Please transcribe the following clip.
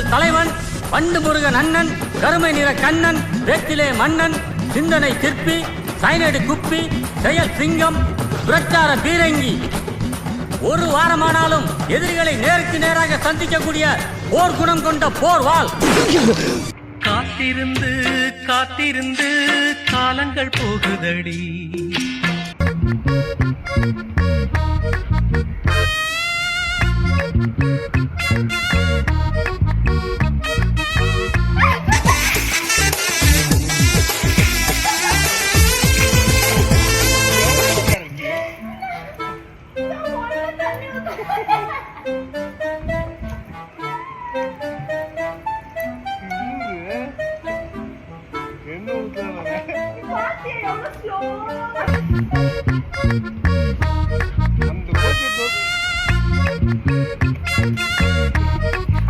எங்கள் தலைவன் வண்டு முருகன் அண்ணன், கருமை நிற கண்ணன், வேட்டிலே மன்னன், சிந்தனை சிற்பி, சைனடு குப்பி, செயல் சிங்கம், பிரச்சார பீரங்கி. ஒரு வாரமானாலும் எதிரிகளை நேருக்கு நேராக சந்திக்கக்கூடிய போர் குணம் கொண்ட போர் வாள். காத்திருந்து காத்திருந்து காலங்கள் போகுதடி. என்ன